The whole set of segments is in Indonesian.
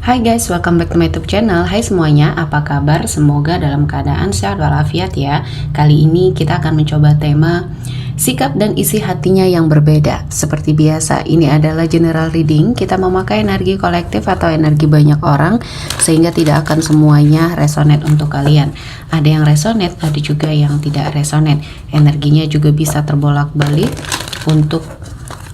Hai guys, welcome back to my YouTube channel. Hai semuanya, apa kabar? Semoga dalam keadaan sehat walafiat ya. Kali ini kita akan mencoba tema sikap dan isi hatinya yang berbeda. Seperti biasa, ini adalah general reading. Kita memakai energi kolektif atau energi banyak orang, sehingga tidak akan semuanya resonate untuk kalian. Ada yang resonate, ada juga yang tidak resonate. Energinya juga bisa terbolak-balik. Untuk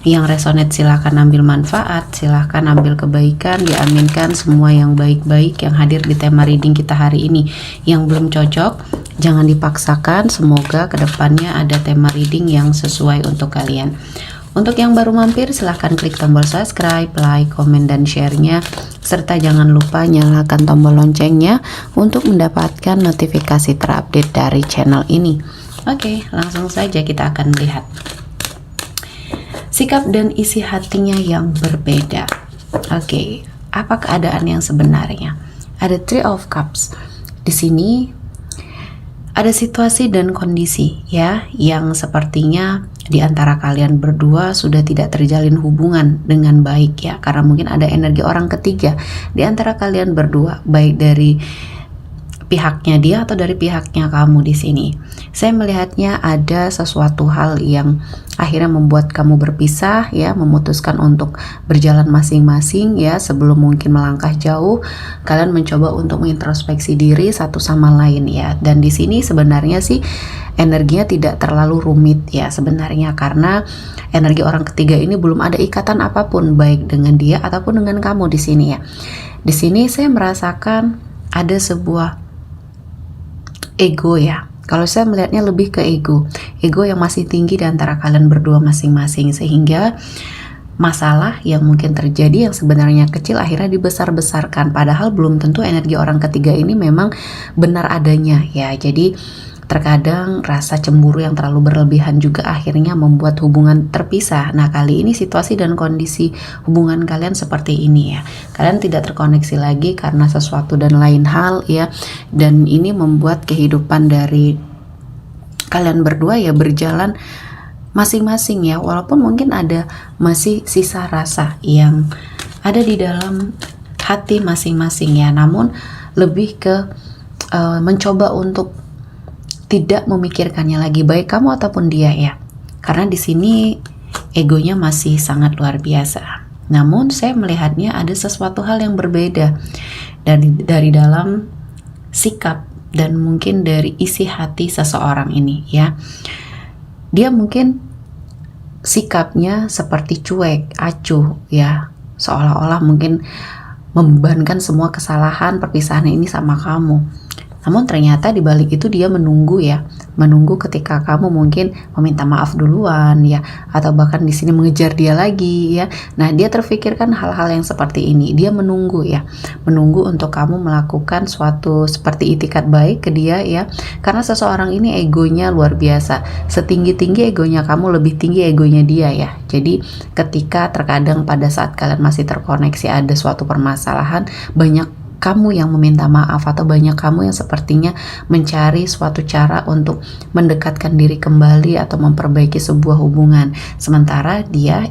yang resonate silahkan ambil manfaat, silahkan ambil kebaikan, diaminkan semua yang baik-baik yang hadir di tema reading kita hari ini. Yang belum cocok, jangan dipaksakan, semoga kedepannya ada tema reading yang sesuai untuk kalian. Untuk yang baru mampir, silahkan klik tombol subscribe, like, komen, dan share-nya, serta jangan lupa nyalakan tombol loncengnya untuk mendapatkan notifikasi terupdate dari channel ini. Oke, langsung saja kita akan lihat sikap dan isi hatinya yang berbeda. Oke, apa keadaan yang sebenarnya? Ada Three of Cups. Di sini ada situasi dan kondisi ya yang sepertinya di antara kalian berdua sudah tidak terjalin hubungan dengan baik ya, karena mungkin ada energi orang ketiga di antara kalian berdua, baik dari pihaknya dia atau dari pihaknya kamu. Di sini saya melihatnya ada sesuatu hal yang akhirnya membuat kamu berpisah ya, memutuskan untuk berjalan masing-masing ya. Sebelum mungkin melangkah jauh, kalian mencoba untuk mengintrospeksi diri satu sama lain ya. Dan di sini sebenarnya sih energinya tidak terlalu rumit ya sebenarnya, karena energi orang ketiga ini belum ada ikatan apapun baik dengan dia ataupun dengan kamu di sini ya. Di sini saya merasakan ada sebuah ego ya. Kalau saya melihatnya lebih ke ego yang masih tinggi di antara kalian berdua masing-masing, sehingga masalah yang mungkin terjadi yang sebenarnya kecil akhirnya dibesar-besarkan, padahal belum tentu energi orang ketiga ini memang benar adanya ya. Jadi terkadang rasa cemburu yang terlalu berlebihan juga akhirnya membuat hubungan terpisah. Nah, kali ini situasi dan kondisi hubungan kalian seperti ini ya. Kalian tidak terkoneksi lagi karena sesuatu dan lain hal ya. Dan ini membuat kehidupan dari kalian berdua ya berjalan masing-masing ya. Walaupun mungkin ada masih sisa rasa yang ada di dalam hati masing-masing ya. Namun lebih ke mencoba untuk tidak memikirkannya lagi, baik kamu ataupun dia ya, karena di sini egonya masih sangat luar biasa. Namun saya melihatnya ada sesuatu hal yang berbeda dari dalam sikap dan mungkin dari isi hati seseorang ini ya. Dia mungkin sikapnya seperti cuek, acuh ya, seolah-olah mungkin membebankan semua kesalahan perpisahan ini sama kamu. Namun ternyata di balik itu dia menunggu ya, menunggu ketika kamu mungkin meminta maaf duluan ya, atau bahkan di sini mengejar dia lagi ya. Nah, dia terfikirkan hal-hal yang seperti ini. Dia menunggu ya, menunggu untuk kamu melakukan suatu seperti itikat baik ke dia ya. Karena seseorang ini egonya luar biasa. Setinggi-tinggi egonya kamu, lebih tinggi egonya dia ya. Jadi ketika terkadang pada saat kalian masih terkoneksi ada suatu permasalahan, banyak kamu yang meminta maaf atau banyak kamu yang sepertinya mencari suatu cara untuk mendekatkan diri kembali atau memperbaiki sebuah hubungan. Sementara dia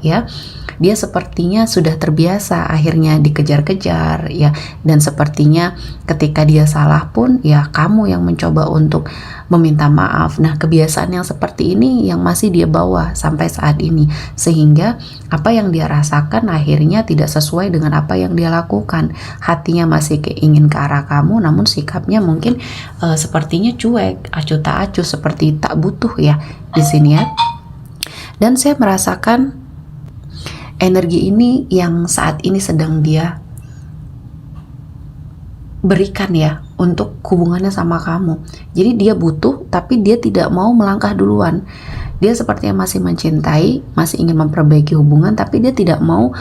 sepertinya sudah terbiasa akhirnya dikejar-kejar ya, dan sepertinya ketika dia salah pun ya kamu yang mencoba untuk meminta maaf. Nah, kebiasaan yang seperti ini yang masih dia bawa sampai saat ini, sehingga apa yang dia rasakan akhirnya tidak sesuai dengan apa yang dia lakukan. Hatinya masih ingin ke arah kamu, namun sikapnya mungkin sepertinya cuek, acuh tak acuh, seperti tak butuh ya di sini ya. Dan saya merasakan energi ini yang saat ini sedang dia berikan ya untuk hubungannya sama kamu. Jadi dia butuh tapi dia tidak mau melangkah duluan. Dia sepertinya masih mencintai, masih ingin memperbaiki hubungan, tapi dia tidak mau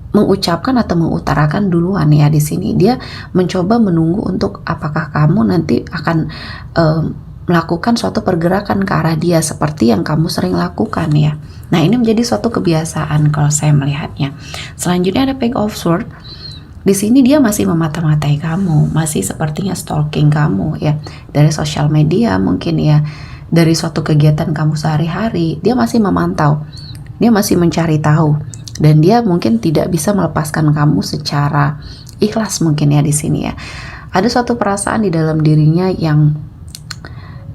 mengucapkan atau mengutarakan duluan ya. Di sini dia mencoba menunggu untuk apakah kamu nanti akan melakukan suatu pergerakan ke arah dia seperti yang kamu sering lakukan ya. Nah, ini menjadi suatu kebiasaan kalau saya melihatnya. Selanjutnya ada Page of Swords. Di sini dia masih memata-matai kamu, masih sepertinya stalking kamu ya, dari sosial media mungkin ya, dari suatu kegiatan kamu sehari-hari. Dia masih memantau, dia masih mencari tahu dan dia mungkin tidak bisa melepaskan kamu secara ikhlas mungkin ya di sini ya. Ada suatu perasaan di dalam dirinya yang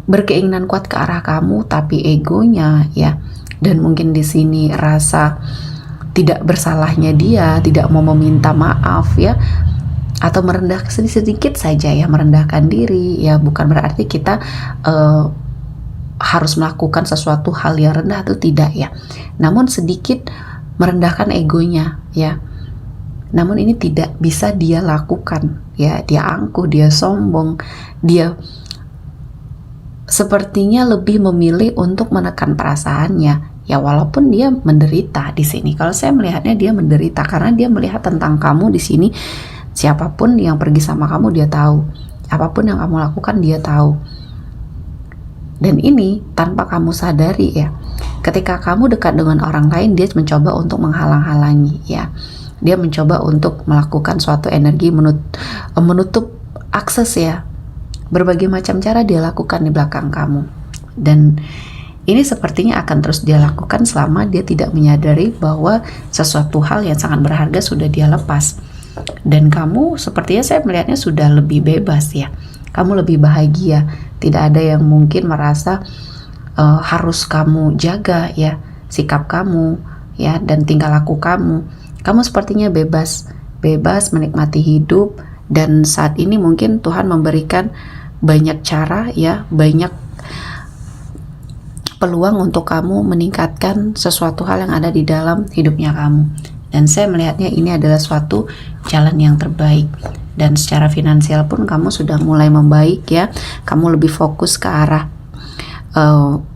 berkeinginan kuat ke arah kamu, tapi egonya ya, dan mungkin di sini rasa tidak bersalahnya dia, tidak mau meminta maaf ya, atau merendahkan sedikit saja ya, merendahkan diri ya. Bukan berarti kita harus melakukan sesuatu hal yang rendah atau tidak ya, namun sedikit merendahkan egonya ya. Namun ini tidak bisa dia lakukan ya, dia angkuh, dia sombong, dia sepertinya lebih memilih untuk menekan perasaannya ya, walaupun dia menderita di sini. Kalau saya melihatnya dia menderita karena dia melihat tentang kamu di sini. Siapapun yang pergi sama kamu dia tahu, apapun yang kamu lakukan dia tahu. Dan ini tanpa kamu sadari ya. Ketika kamu dekat dengan orang lain, dia mencoba untuk menghalang-halangi ya. Dia mencoba untuk melakukan suatu energi menutup akses ya. Berbagai macam cara dia lakukan di belakang kamu. Dan ini sepertinya akan terus dia lakukan selama dia tidak menyadari bahwa sesuatu hal yang sangat berharga sudah dia lepas. Dan kamu sepertinya saya melihatnya sudah lebih bebas ya. Kamu lebih bahagia. Tidak ada yang mungkin merasa harus kamu jaga ya sikap kamu ya, dan tingkah laku kamu. Kamu sepertinya bebas menikmati hidup. Dan saat ini mungkin Tuhan memberikan banyak cara ya, banyak peluang untuk kamu meningkatkan sesuatu hal yang ada di dalam hidupnya kamu. Dan saya melihatnya ini adalah suatu jalan yang terbaik. Dan secara finansial pun kamu sudah mulai membaik ya. Kamu lebih fokus ke arah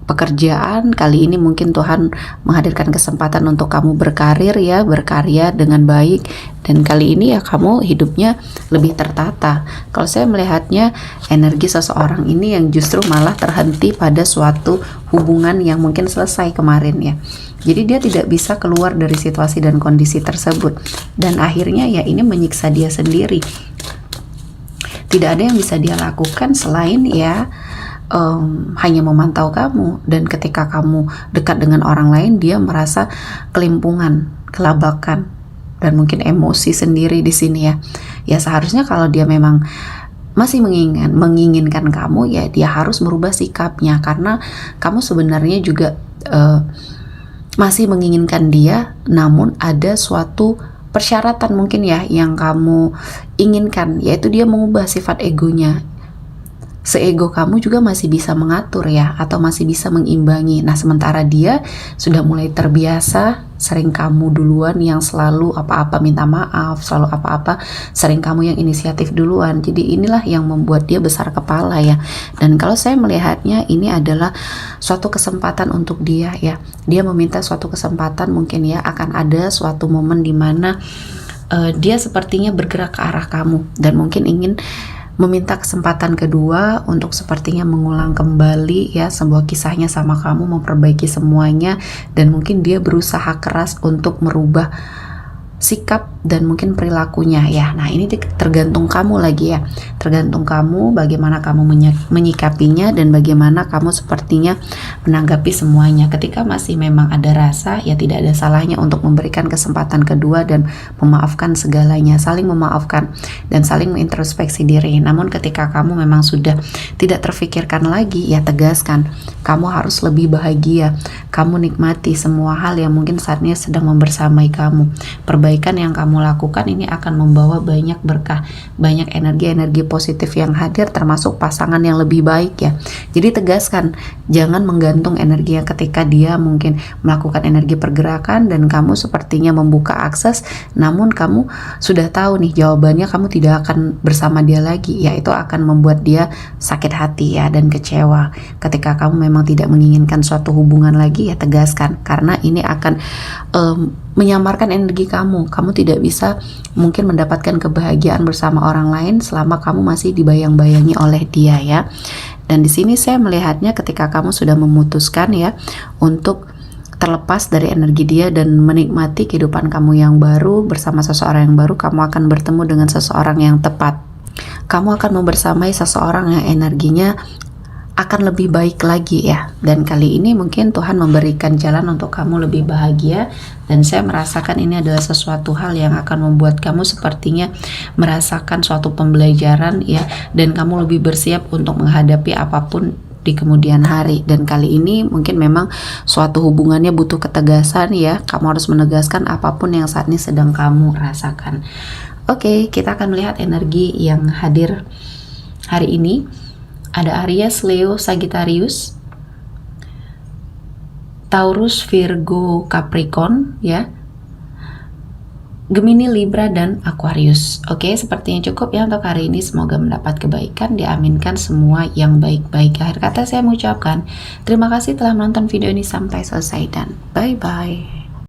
pekerjaan. Kali ini mungkin Tuhan menghadirkan kesempatan untuk kamu berkarir ya, berkarya dengan baik. Dan kali ini ya kamu hidupnya lebih tertata. Kalau saya melihatnya energi seseorang ini yang justru malah terhenti pada suatu hubungan yang mungkin selesai kemarin ya. Jadi dia tidak bisa keluar dari situasi dan kondisi tersebut. Dan akhirnya ya ini menyiksa dia sendiri. Tidak ada yang bisa dia lakukan selain ya hanya memantau kamu. Dan ketika kamu dekat dengan orang lain, dia merasa kelimpungan, kelabakan, dan mungkin emosi sendiri di sini ya. Ya seharusnya kalau dia memang masih menginginkan kamu ya, dia harus merubah sikapnya, karena kamu sebenarnya juga masih menginginkan dia, namun ada suatu persyaratan mungkin ya yang kamu inginkan, yaitu dia mengubah sifat egonya. Seego kamu juga masih bisa mengatur ya, atau masih bisa mengimbangi. Nah sementara dia sudah mulai terbiasa, sering kamu duluan yang selalu apa-apa minta maaf, selalu apa-apa sering kamu yang inisiatif duluan. Jadi inilah yang membuat dia besar kepala ya. Dan kalau saya melihatnya ini adalah suatu kesempatan untuk dia ya. Dia meminta suatu kesempatan, mungkin ya akan ada suatu momen di mana dia sepertinya bergerak ke arah kamu dan mungkin ingin meminta kesempatan kedua untuk sepertinya mengulang kembali ya sebuah kisahnya sama kamu, memperbaiki semuanya. Dan mungkin dia berusaha keras untuk merubah sikap dan mungkin perilakunya ya. Nah ini tergantung kamu lagi ya, tergantung kamu bagaimana kamu menyikapinya dan bagaimana kamu sepertinya menanggapi semuanya. Ketika masih memang ada rasa ya, tidak ada salahnya untuk memberikan kesempatan kedua dan memaafkan segalanya, saling memaafkan dan saling mengintrospeksi diri. Namun ketika kamu memang sudah tidak terfikirkan lagi ya, tegaskan kamu harus lebih bahagia, kamu nikmati semua hal yang mungkin saatnya sedang membersamai kamu. Perbaikan yang kamu lakukan ini akan membawa banyak berkah, banyak energi-energi positif yang hadir, termasuk pasangan yang lebih baik ya. Jadi tegaskan, jangan menggantung energinya ketika dia mungkin melakukan energi pergerakan dan kamu sepertinya membuka akses, namun kamu sudah tahu nih jawabannya, kamu tidak akan bersama dia lagi ya. Itu akan membuat dia sakit hati ya dan kecewa. Ketika kamu memang tidak menginginkan suatu hubungan lagi ya, tegaskan, karena ini akan menyamarkan energi kamu. Kamu tidak bisa mungkin mendapatkan kebahagiaan bersama orang lain selama kamu masih dibayang-bayangi oleh dia ya. Dan di sini saya melihatnya ketika kamu sudah memutuskan ya untuk terlepas dari energi dia dan menikmati kehidupan kamu yang baru bersama seseorang yang baru, kamu akan bertemu dengan seseorang yang tepat. Kamu akan membersamai seseorang yang energinya akan lebih baik lagi ya. Dan kali ini mungkin Tuhan memberikan jalan untuk kamu lebih bahagia, dan saya merasakan ini adalah sesuatu hal yang akan membuat kamu sepertinya merasakan suatu pembelajaran ya, dan kamu lebih bersiap untuk menghadapi apapun di kemudian hari. Dan kali ini mungkin memang suatu hubungannya butuh ketegasan ya, kamu harus menegaskan apapun yang saat ini sedang kamu rasakan. Oke, kita akan melihat energi yang hadir hari ini. Ada Aries, Leo, Sagittarius, Taurus, Virgo, Capricorn ya, Gemini, Libra, dan Aquarius. Oke, sepertinya cukup ya untuk hari ini. Semoga mendapat kebaikan, diaminkan semua yang baik-baik. Akhir kata saya mengucapkan terima kasih telah menonton video ini sampai selesai, dan bye-bye.